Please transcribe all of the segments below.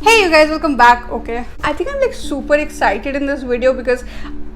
Hey you guys, welcome back. Okay, I think I'm like super excited in this video because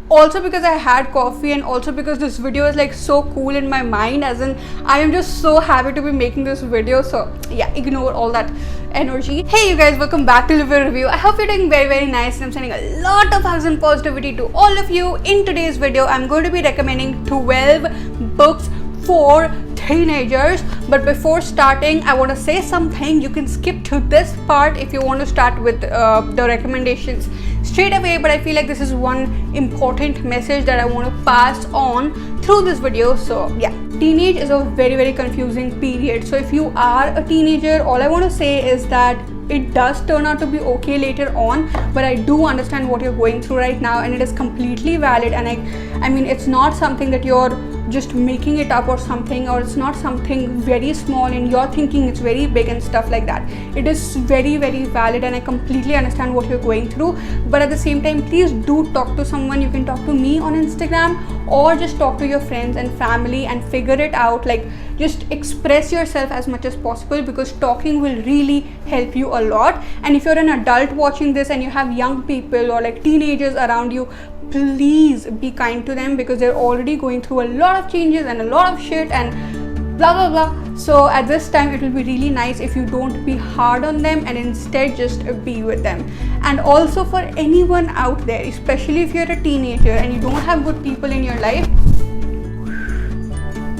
I had coffee and also because this video is like so cool in my mind, as in I am just so happy to be making this video. So yeah, ignore all that energy. Hey you guys, welcome back to Live a Review. I hope you're doing very nice and I'm sending a lot of hugs and positivity to all of you. In today's video, I'm going to be recommending 12 books for teenagers, but before starting I want to say something. You can skip to this part if you want to start with the recommendations straight away, but I feel like this is one important message that I want to pass on through this video. So yeah, teenage is a very confusing period. So if you are a teenager, all I want to say is that it does turn out to be okay later on, but I do understand what you're going through right now and it is completely valid. And I mean it's not something that you're just making it up or something, or it's not something very small and you're thinking it's very big and stuff like that. It is very valid and I completely understand what you're going through, but at the same time, please do talk to someone. You can talk to me on Instagram or just talk to your friends and family and figure it out. Like, just express yourself as much as possible because talking will really help you a lot. And if you're an adult watching this and you have young people or like teenagers around you, please be kind to them because they're already going through a lot of changes and a lot of shit and blah. So at this time it will be really nice if you don't be hard on them and instead just be with them. And also for anyone out there, especially if you're a teenager and you don't have good people in your life,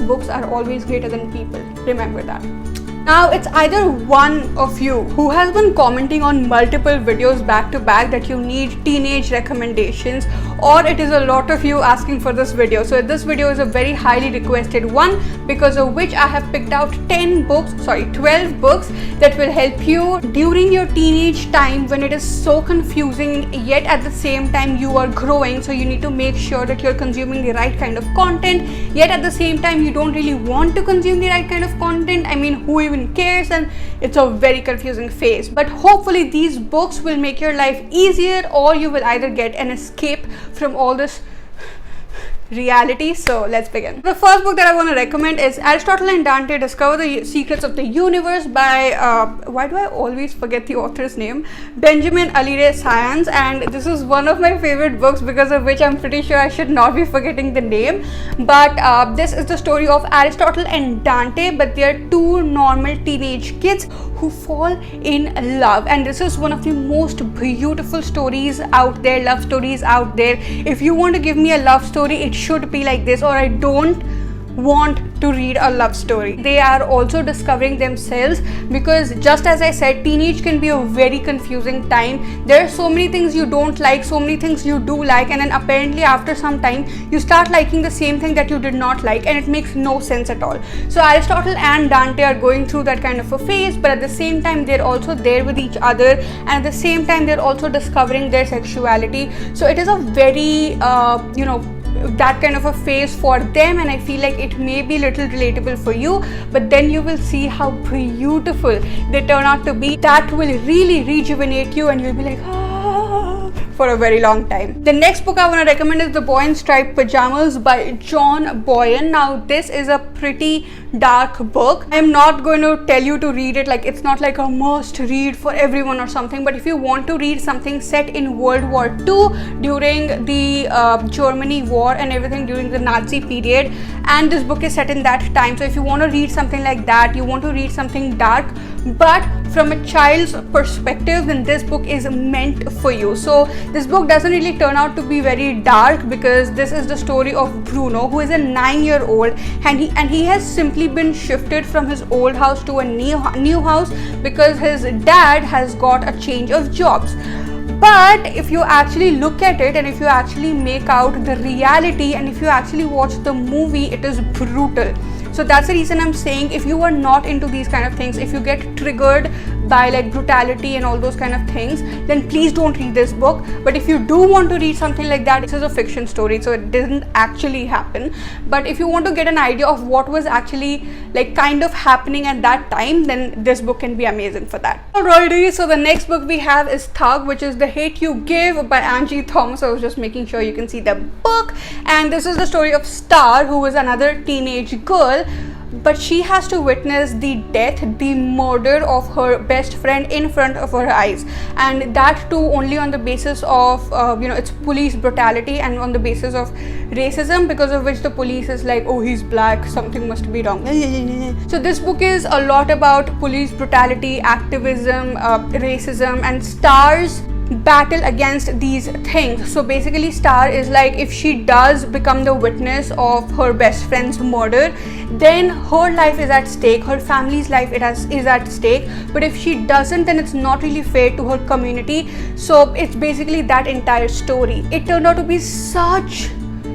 books are always greater than people. Remember that. Now it's either one of you who has been commenting on multiple videos back to back that you need teenage recommendations, or it is a lot of you asking for this video. So this video is a very highly requested one, because of which I have picked out 12 books that will help you during your teenage time when it is so confusing, yet at the same time you are growing. So you need to make sure that you're consuming the right kind of content, yet at the same time you don't really want to consume the right kind of content. I mean, who even cares? And it's a very confusing phase, but hopefully these books will make your life easier, or you will either get an escape from all this reality. So let's begin. The first book that I want to recommend is Aristotle and Dante Discover the Secrets of the Universe by why do I always forget the author's name? Benjamin Alire Science. And this is one of my favorite books, because of which I'm pretty sure I should not be forgetting the name. But this is the story of Aristotle and Dante, but they are two normal teenage kids who fall in love, and this is one of the most beautiful stories out there, love stories out there. If you want to give me a love story, it should be like this, or I don't want to read a love story. They are also discovering themselves, because just as I said, teenage can be a very confusing time. There are so many things you don't like, so many things you do like, and then apparently after some time you start liking the same thing that you did not like, and it makes no sense at all. So Aristotle and Dante are going through that kind of a phase, but at the same time they're also there with each other, and at the same time they're also discovering their sexuality. So it is a very that kind of a phase for them, and I feel like it may be little relatable for you, but then you will see how beautiful they turn out to be. That will really rejuvenate you and you'll be like, for a very long time. The next book I want to recommend is The Boy in Striped Pajamas by John Boyne. Now this is a pretty dark book. I am not going to tell you to read it, like it's not like a must read for everyone or something, but if you want to read something set in World War II during the Germany war and everything, during the Nazi period, and this book is set in that time, so if you want to read something like that, you want to read something dark but from a child's perspective, then this book is meant for you. So this book doesn't really turn out to be very dark, because this is the story of Bruno, who is a 9-year-old, and he has simply been shifted from his old house to a new house because his dad has got a change of jobs. But if you actually look at it and if you actually make out the reality and if you actually watch the movie, it is brutal. So that's the reason I'm saying, if you are not into these kind of things, if you get triggered by like brutality and all those kind of things, then please don't read this book. But if you do want to read something like that, this is a fiction story, so it didn't actually happen. But if you want to get an idea of what was actually like kind of happening at that time, then this book can be amazing for that. Alrighty, so the next book we have is Thug, which is The Hate U Give by Angie Thomas. I was just making sure you can see the book, and this is the story of Star, who is another teenage girl but she has to witness the death, the murder of her best friend in front of her eyes, and that too only on the basis of it's police brutality and on the basis of racism, because of which the police is like, oh, he's black, something must be wrong. So this book is a lot about police brutality, activism, racism, and Star's battle against these things. So basically Star is like, if she does become the witness of her best friend's murder, then her life is at stake, her family's life is at stake. But if she doesn't, then it's not really fair to her community. So it's basically that entire story. It turned out to be such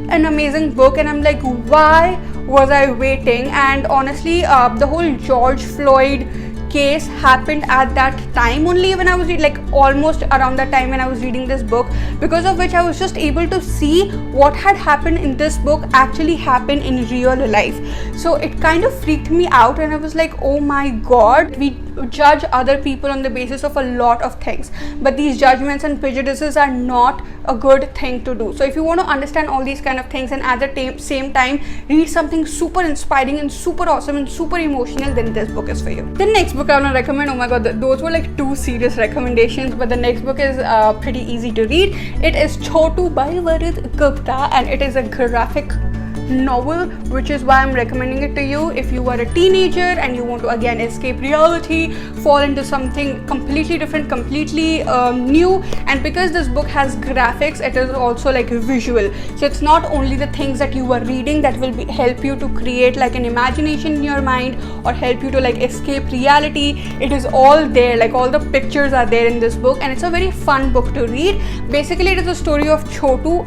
an amazing book, and I'm like, why was I waiting? And honestly, the whole George Floyd case happened at that time only, when I was like almost around that time when I was reading this book, because of which I was just able to see what had happened in this book actually happened in real life. So it kind of freaked me out, and I was like, oh my god, we judge other people on the basis of a lot of things, but these judgments and prejudices are not a good thing to do. So if you want to understand all these kind of things and at the same time read something super inspiring and super awesome and super emotional, then this book is for you. The next book I want to recommend, oh my god, those were like two serious recommendations, but the next book is pretty easy to read. It is Chotu by Varit Gupta, and it is a graphic novel, which is why I'm recommending it to you. If you are a teenager and you want to again escape reality, fall into something completely different, completely new, and because this book has graphics, it is also like visual. So it's not only the things that you are reading that will help you to create like an imagination in your mind or help you to like escape reality. It is all there, like all the pictures are there in this book, and it's a very fun book to read. Basically it is a story of Chotu,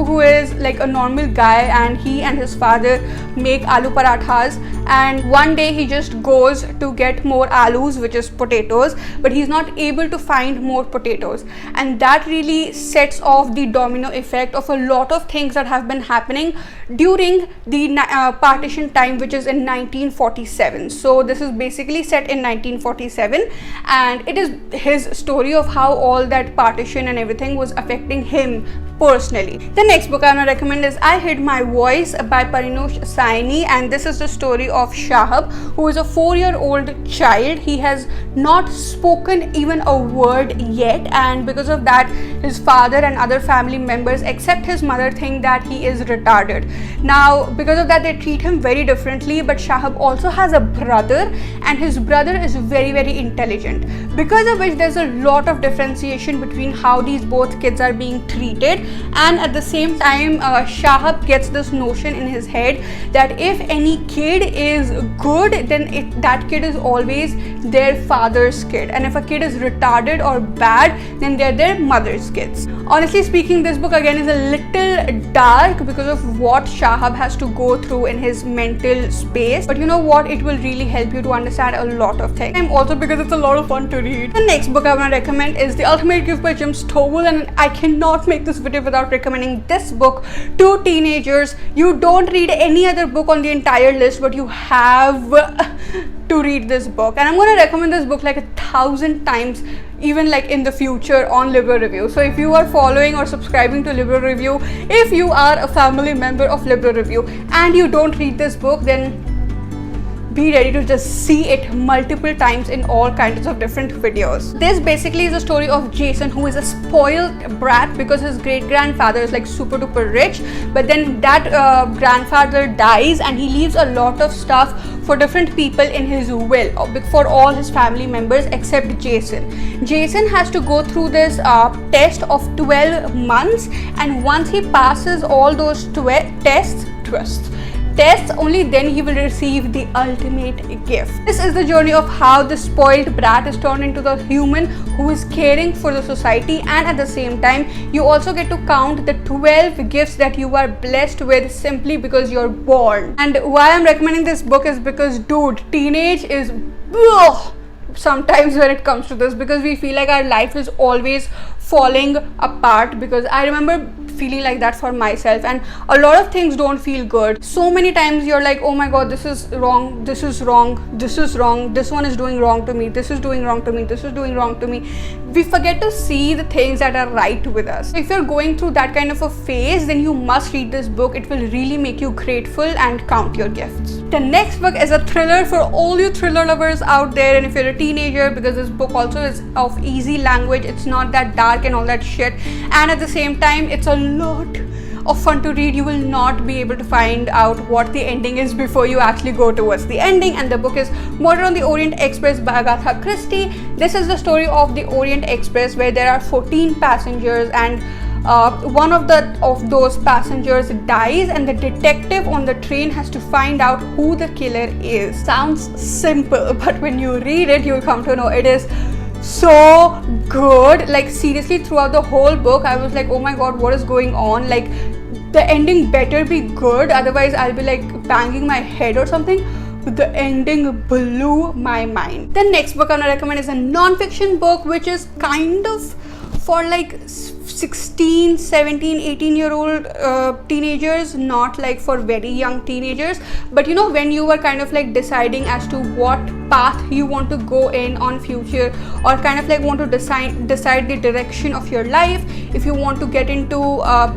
who is like a normal guy, and he and his father make aloo parathas, and one day he just goes to get more alus, which is potatoes, but he's not able to find more potatoes, and that really sets off the domino effect of a lot of things that have been happening during the partition time, which is in 1947. So this is basically set in 1947, and it is his story of how all that partition and everything was affecting him personally. The next book I want to recommend is I Hid My Voice by Parinush Saini, and this is the story of Shahab, who is a 4-year-old child. He has not spoken even a word yet, and because of that his father and other family members except his mother think that he is retarded. Now because of that they treat him very differently, but Shahab also has a brother, and his brother is very intelligent, because of which there's a lot of differentiation between how these both kids are being treated. And at the same time Shahab gets this notion in his head that if any kid is good, then that kid is always their father's kid, and if a kid is retarded or bad, then they're their mother's kids. Honestly speaking, this book again is a little dark because of what Shahab has to go through in his mental space, but you know what, it will really help you to understand a lot of things, and also because it's a lot of fun to read. The next book I want to recommend is The Ultimate Gift by Jim Stovall, and I cannot make this video without recommending this book to teenagers. You don't read any other book on the entire list, but you have to read this book, and I'm going to recommend this book like 1,000 times, even like in the future on Libro Review. So if you are following or subscribing to Libro Review, if you are a family member of Libro Review and you don't read this book, then be ready to just see it multiple times in all kinds of different videos. This basically is a story of Jason, who is a spoiled brat because his great-grandfather is like super duper rich, but then that grandfather dies and he leaves a lot of stuff for different people in his will for all his family members except Jason. Jason has to go through this test of 12 months, and once he passes all those tests, only then he will receive the ultimate gift. This is the journey of how the spoiled brat is turned into the human who is caring for the society, and at the same time you also get to count the 12 gifts that you are blessed with simply because you're born. And why I'm recommending this book is because, dude, teenage is sometimes when it comes to this, because we feel like our life is always falling apart. Because I remember feeling like that for myself, and a lot of things don't feel good. So many times you're like, oh my god, this is wrong, this is wrong, this is wrong, this one is doing wrong to me, this is doing wrong to me, this is doing wrong to me. We forget to see the things that are right with us. If you're going through that kind of a phase, then you must read this book. It will really make you grateful and count your gifts. The next book is a thriller for all you thriller lovers out there, and if you're a teenager, because this book also is of easy language, it's not that dark and all that shit, and at the same time it's a lot of fun to read. You will not be able to find out what the ending is before you actually go towards the ending. And the book is Murder on the Orient Express by Agatha Christie. This is the story of the Orient Express, where there are 14 passengers, and one of those passengers dies, and the detective on the train has to find out who the killer is. Sounds simple, but when you read it, you'll come to know it is so good. Like seriously, throughout the whole book I was like, oh my god, what is going on? Like the ending better be good, otherwise I'll be like banging my head or something. But the ending blew my mind. The next book I'm gonna recommend is a non-fiction book, which is kind of for like 16, 17, 18-year-old teenagers, not like for very young teenagers. But you know, when you are kind of like deciding as to what path you want to go in on future, or kind of like want to decide the direction of your life, if you want to get into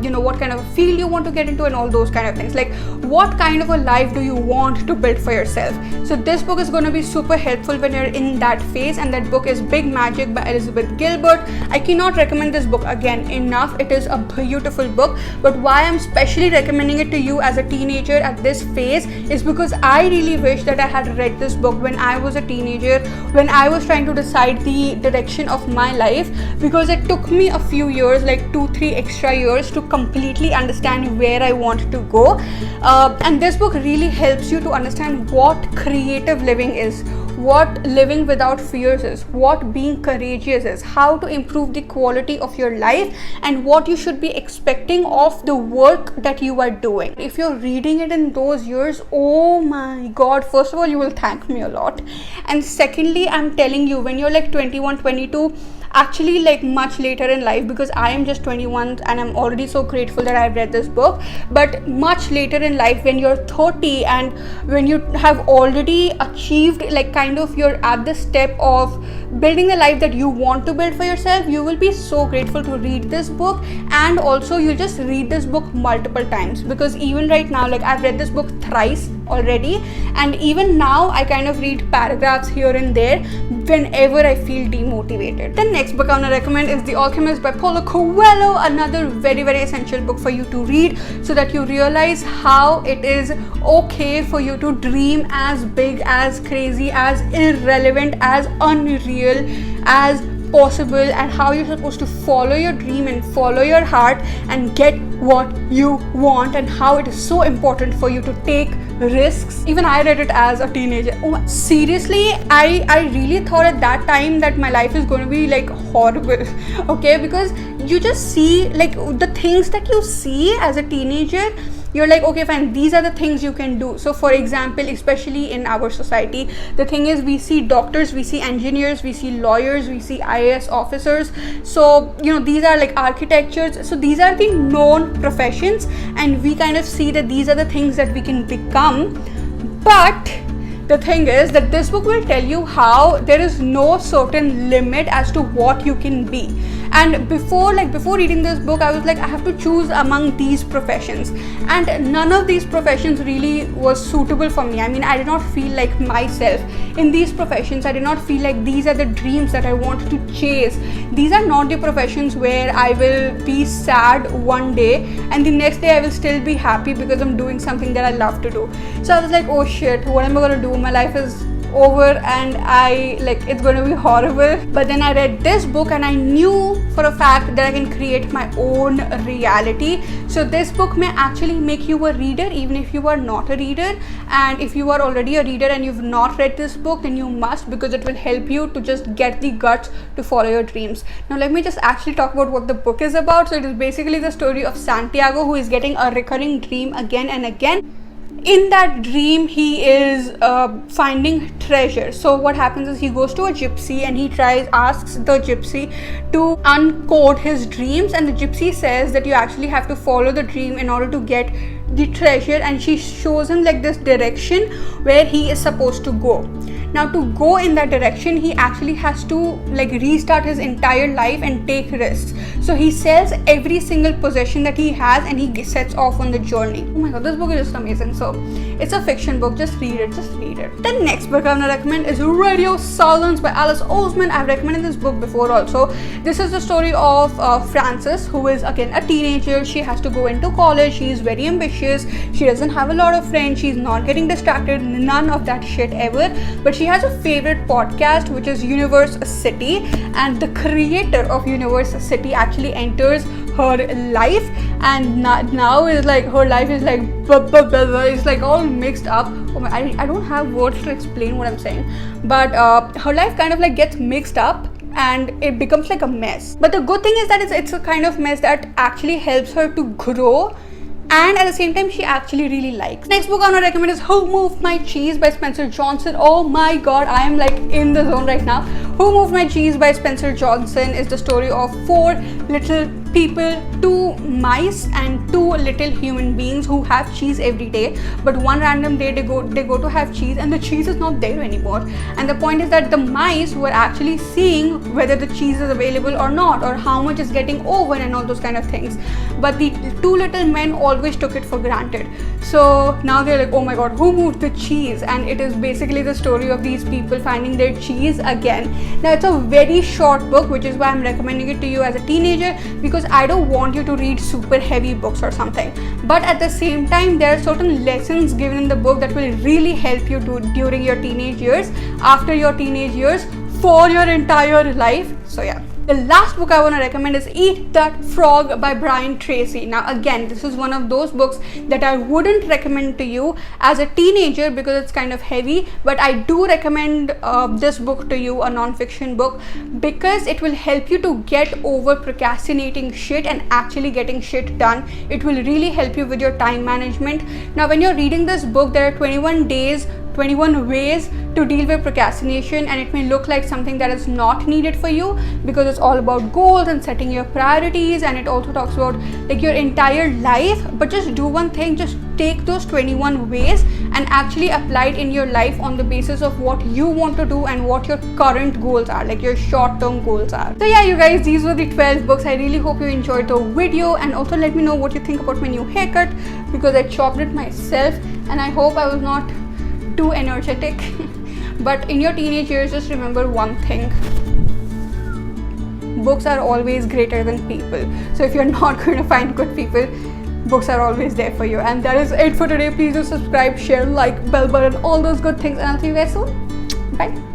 you know, what kind of field you want to get into, and all those kind of things, like what kind of a life do you want to build for yourself. So this book is going to be super helpful when you're in that phase, and that book is Big Magic by Elizabeth Gilbert. I cannot recommend this book again enough. It is a beautiful book, but why I'm specially recommending it to you as a teenager at this phase is because I really wish that I had read this book when I was a teenager, when I was trying to decide the direction of my life, because it took me a few years, like 2-3 extra years, to completely understand where I want to go. And this book really helps you to understand what creative living is, what living without fears is, what being courageous is, how to improve the quality of your life, and what you should be expecting of the work that you are doing. If you're reading it in those years, oh my god, first of all, you will thank me a lot, and secondly, I'm telling you, when you're like 21, 22, actually like much later in life, because I am just 21 and I'm already so grateful that I've read this book, but much later in life, when you're 30 and when you have already achieved, like kind of you're at the step of building the life that you want to build for yourself, you will be so grateful to read this book. And also you'll just read this book multiple times, because even right now, like I've read this book thrice already, and even now I kind of read paragraphs here and there whenever I feel demotivated. The next book I'm gonna recommend is The Alchemist by Paulo Coelho, another very essential book for you to read, so that you realize how it is okay for you to dream as big, as crazy, as irrelevant, as unreal as possible, and how you're supposed to follow your dream and follow your heart and get what you want, and how it is so important for you to take risks. Even I read it as a teenager. Oh, seriously, I really thought at that time that my life is going to be like horrible, okay, because you just see like the things that you see as a teenager, you're like, okay fine, these are the things you can do. So for example, especially in our society, the thing is, we see doctors, we see engineers, we see lawyers, we see IAS officers. So you know, these are like architectures, so these are the known professions, and we kind of see that these are the things that we can become. But the thing is that this book will tell you how there is no certain limit as to what you can be. And before reading this book, I was like, I have to choose among these professions, and none of these professions really was suitable for me. I mean, I did not feel like myself in these professions. I did not feel like these are the dreams that I want to chase. These are not the professions where I will be sad one day and the next day I will still be happy because I'm doing something that I love to do. So I was like, oh shit, what am I gonna do? My life is over and it's going to be horrible. But then I read this book and I knew for a fact that I can create my own reality. So this book may actually make you a reader even if you are not a reader, and if you are already a reader and you've not read this book, then you must, because it will help you to just get the guts to follow your dreams. Now let me just actually talk about what the book is about. So it is basically the story of Santiago, who is getting a recurring dream again and again. in that dream he is finding treasure. So what happens is he goes to a gypsy and he asks the gypsy to uncode his dreams, and the gypsy says that you actually have to follow the dream in order to get the treasure, and she shows him like this direction where he is supposed to go. Now to go in that direction, he actually has to like restart his entire life and take risks. So he sells every single possession that he has and he sets off on the journey. Oh my god, this book is just amazing. So it's a fiction book, just read it. The next book I'm gonna recommend is Radio Silence by Alice Oseman. I've recommended this book before also. This is the story of Frances, who is again a teenager. She has to go into college. She is very ambitious. She doesn't have a lot of friends. She's not getting distracted, none of that shit ever. But she has a favorite podcast, which is Universe City, and the creator of Universe City actually enters her life, and now is like her life is like it's like all mixed up. Oh my, I don't have words to explain what I'm saying, but her life kind of like gets mixed up and it becomes like a mess. But the good thing is that it's a kind of mess that actually helps her to grow, and at the same time she actually really likes. Next book I'm gonna recommend is Who Moved My Cheese by Spencer Johnson. Oh my god, I am like in the zone right now. Who Moved My Cheese by Spencer Johnson is the story of 4 little people, 2 mice and 2 little human beings who have cheese every day, but one random day they go to have cheese and the cheese is not there anymore. And the point is that the mice were actually seeing whether the cheese is available or not, or how much is getting over and all those kind of things, but the 2 little men always took it for granted. So now they're like, oh my god, who moved the cheese? And it is basically the story of these people finding their cheese again. Now it's a very short book, which is why I'm recommending it to you as a teenager, because I don't want you to read super heavy books or something, but at the same time there are certain lessons given in the book that will really help you during your teenage years, after your teenage years, for your entire life. So yeah. The last book I want to recommend is Eat That Frog by Brian Tracy. Now again, this is one of those books that I wouldn't recommend to you as a teenager because it's kind of heavy, but I do recommend this book to you, a non-fiction book, because it will help you to get over procrastinating shit and actually getting shit done. It will really help you with your time management. Now when you're reading this book, there are 21 ways to deal with procrastination, and it may look like something that is not needed for you because it's all about goals and setting your priorities, and it also talks about like your entire life. But just do one thing, just take those 21 ways and actually apply it in your life on the basis of what you want to do and what your current goals are, like your short-term goals are. So yeah, you guys, these were the 12 books. I really hope you enjoyed the video, and also let me know what you think about my new haircut because I chopped it myself, and I hope I was not too energetic. But in your teenage years, just remember one thing: books are always greater than people. So if you're not going to find good people, books are always there for you. And that is it for today. Please do subscribe, share, like, bell button, all those good things, and I'll see you guys soon. Bye.